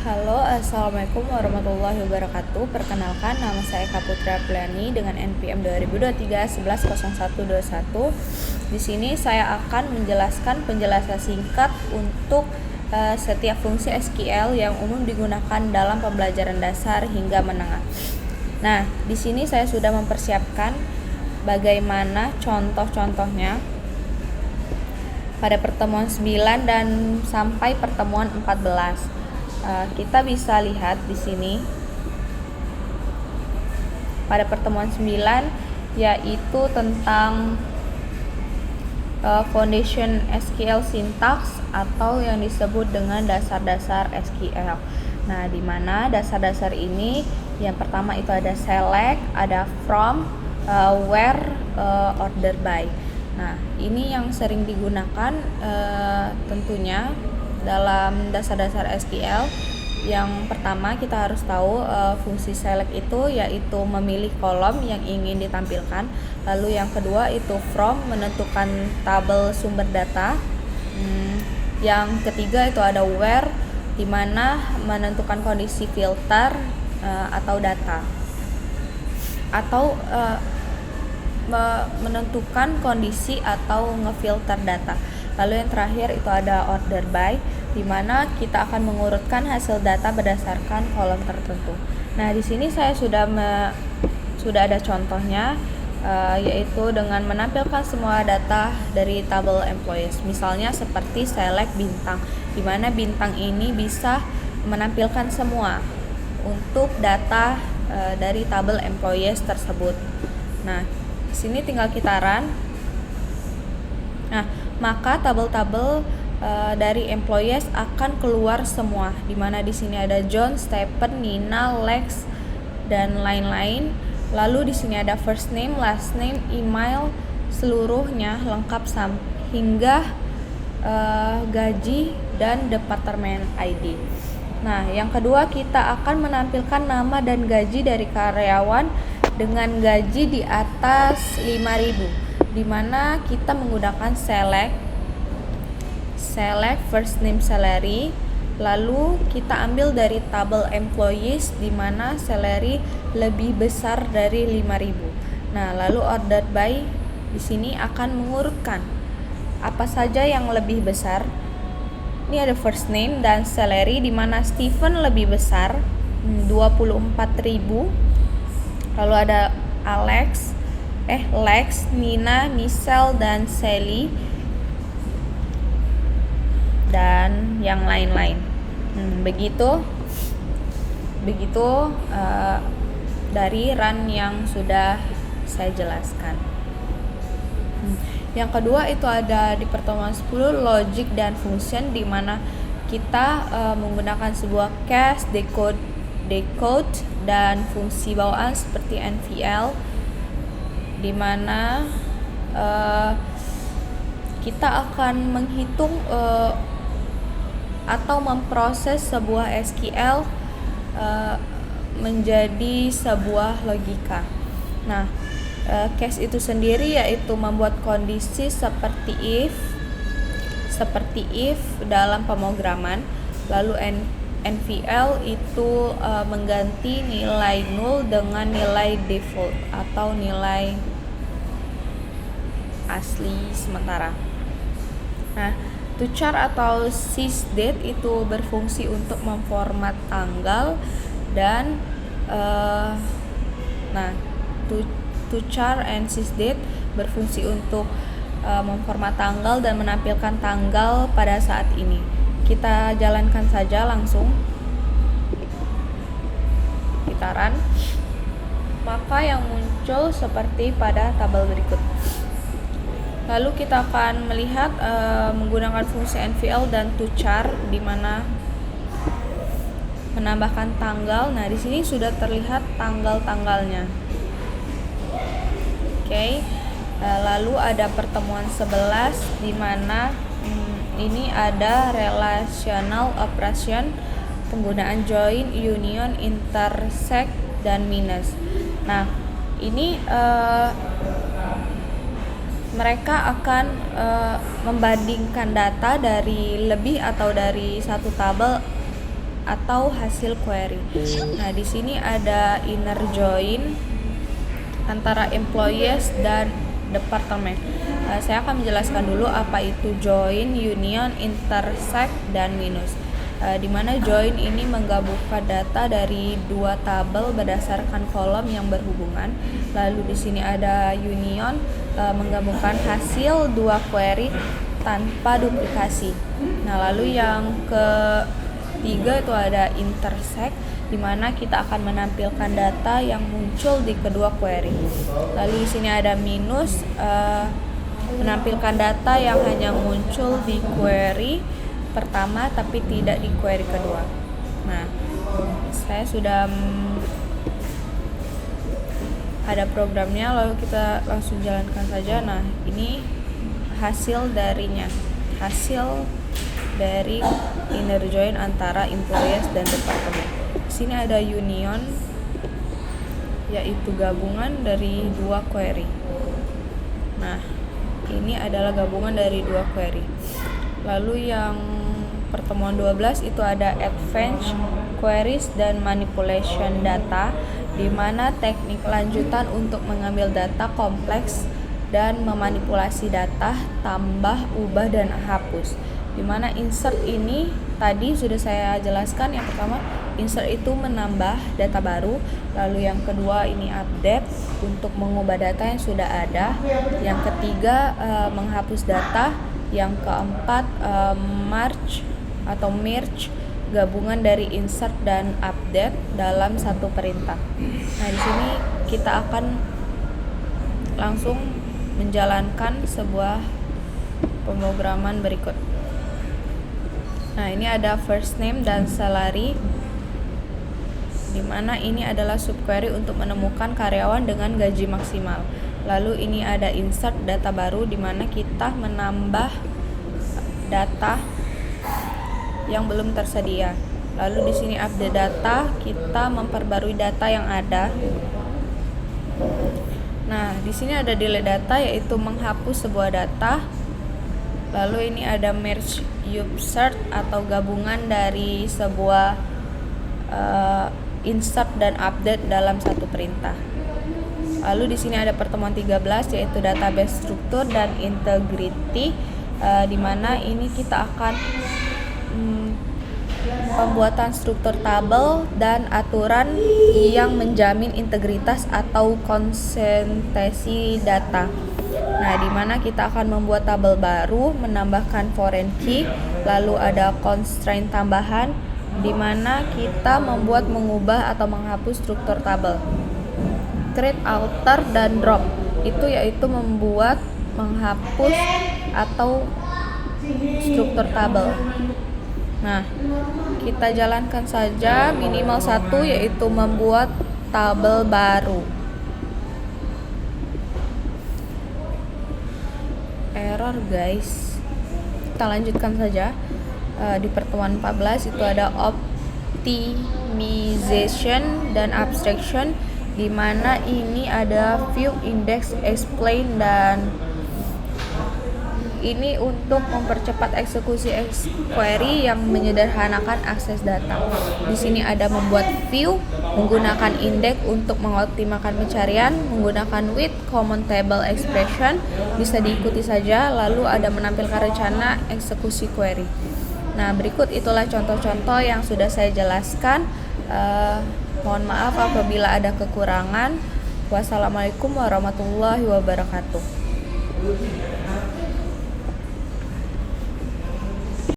Halo, Assalamualaikum warahmatullahi wabarakatuh. Perkenalkan, nama saya Kaputra Priani dengan NPM 2023 110121. Di sini saya akan menjelaskan penjelasan singkat untuk setiap fungsi SQL yang umum digunakan dalam pembelajaran dasar hingga menengah. Nah, di sini saya sudah mempersiapkan bagaimana contoh-contohnya pada pertemuan 9 dan sampai pertemuan 14. Kita bisa lihat di sini pada pertemuan 9 yaitu tentang foundation SQL syntax atau yang disebut dengan dasar-dasar SQL. Nah, di mana dasar-dasar ini yang pertama itu ada select, ada from, where, order by. Nah, ini yang sering digunakan tentunya dalam dasar-dasar SQL. Yang pertama kita harus tahu fungsi select itu yaitu memilih kolom yang ingin ditampilkan. Lalu yang kedua itu from, menentukan tabel sumber data. Yang ketiga itu ada where, di mana menentukan kondisi filter atau data, atau menentukan kondisi atau ngefilter data. Lalu yang terakhir itu ada order by, di mana kita akan mengurutkan hasil data berdasarkan kolom tertentu. Nah, di sini saya sudah ada contohnya, yaitu dengan menampilkan semua data dari tabel employees. Misalnya seperti select bintang, di mana bintang ini bisa menampilkan semua untuk data dari tabel employees tersebut. Nah, di sini tinggal kita run. Nah, maka tabel-tabel dari employees akan keluar semua, di mana di sini ada John, Stephen, Nina, Lex, dan lain-lain. Lalu di sini ada first name, last name, email, seluruhnya lengkap hingga gaji dan departemen ID. Nah, yang kedua kita akan menampilkan nama dan gaji dari karyawan dengan gaji di atas 5.000, di mana kita menggunakan select first name salary, lalu kita ambil dari tabel employees di mana salary lebih besar dari 5.000. Nah, lalu ordered by di sini akan mengurutkan apa saja yang lebih besar. Ini ada first name dan salary di mana Stephen lebih besar 24.000. Lalu ada Lex, Nina, Michelle, dan Sally, dan yang lain-lain. Begitu dari run yang sudah saya jelaskan. Yang kedua itu ada di pertemuan 10 logic dan function, di mana kita menggunakan sebuah cache, decode dan fungsi bawaan seperti NVL, di mana kita akan menghitung atau memproses sebuah SQL menjadi sebuah logika. Nah, case itu sendiri yaitu membuat kondisi seperti if dalam pemrograman. Lalu NVL itu mengganti nilai null dengan nilai default atau nilai asli sementara. Nah, toChar atau sysdate itu berfungsi untuk memformat tanggal dan toChar and sysdate berfungsi untuk memformat tanggal dan menampilkan tanggal pada saat ini. Kita jalankan saja langsung. Kita run. Maka yang muncul seperti pada tabel berikut. Lalu kita akan melihat menggunakan fungsi NVL dan toChar, di mana menambahkan tanggal. Nah, di sini sudah terlihat tanggal-tanggalnya. Lalu ada pertemuan 11, di mana ini ada relational operation, penggunaan join, union, intersect, dan minus. Nah, ini mereka akan membandingkan data dari lebih atau dari satu tabel atau hasil query. Nah, di sini ada inner join antara employees dan department. Saya akan menjelaskan dulu apa itu join, union, intersect, dan minus. Di mana join ini menggabungkan data dari dua tabel berdasarkan kolom yang berhubungan. Lalu di sini ada union, menggabungkan hasil dua query tanpa duplikasi. Nah, lalu yang ketiga itu ada intersect, di mana kita akan menampilkan data yang muncul di kedua query. Lalu di sini ada minus, menampilkan data yang hanya muncul di query pertama tapi tidak di query kedua. Nah, saya sudah ada programnya, lalu kita langsung jalankan saja. Nah, ini hasil darinya, hasil dari inner join antara employees dan department. Di sini ada union, yaitu gabungan dari dua query. Nah, ini adalah gabungan dari dua query. Lalu yang pertemuan 12 itu ada advanced queries dan manipulation data, di mana teknik lanjutan untuk mengambil data kompleks dan memanipulasi data, tambah, ubah, dan hapus. Di mana insert ini tadi sudah saya jelaskan. Yang pertama, insert itu menambah data baru. Lalu yang kedua ini update untuk mengubah data yang sudah ada. Yang ketiga menghapus data. Yang keempat merge atau merge, gabungan dari insert dan update dalam satu perintah. Nah, di sini kita akan langsung menjalankan sebuah pemrograman berikut. Nah, ini ada first name dan salary, di mana ini adalah subquery untuk menemukan karyawan dengan gaji maksimal. Lalu ini ada insert data baru, di mana kita menambah data yang belum tersedia. Lalu di sini update data, kita memperbarui data yang ada. Nah, di sini ada delete data, yaitu menghapus sebuah data. Lalu ini ada merge upsert atau gabungan dari sebuah insert dan update dalam satu perintah. Lalu di sini ada pertemuan 13, yaitu database struktur dan integrity, di mana ini kita akan pembuatan struktur tabel dan aturan yang menjamin integritas atau konsistensi data. Nah, di mana kita akan membuat tabel baru, menambahkan foreign key, lalu ada constraint tambahan, di mana kita membuat, mengubah atau menghapus struktur tabel. Create, alter, dan drop itu yaitu membuat, menghapus, atau struktur tabel. Nah, kita jalankan saja minimal satu, yaitu membuat tabel baru. Error guys. Kita lanjutkan saja. Di pertemuan 14 itu ada optimization dan abstraction, di mana ini ada view, index, explain, dan ini untuk mempercepat eksekusi query yang menyederhanakan akses data. Di sini ada membuat view, menggunakan index untuk mengoptimalkan pencarian, menggunakan with common table expression, bisa diikuti saja. Lalu ada menampilkan rencana eksekusi query. Nah, berikut itulah contoh-contoh yang sudah saya jelaskan. Mohon maaf apabila ada kekurangan. Wassalamualaikum warahmatullahi wabarakatuh.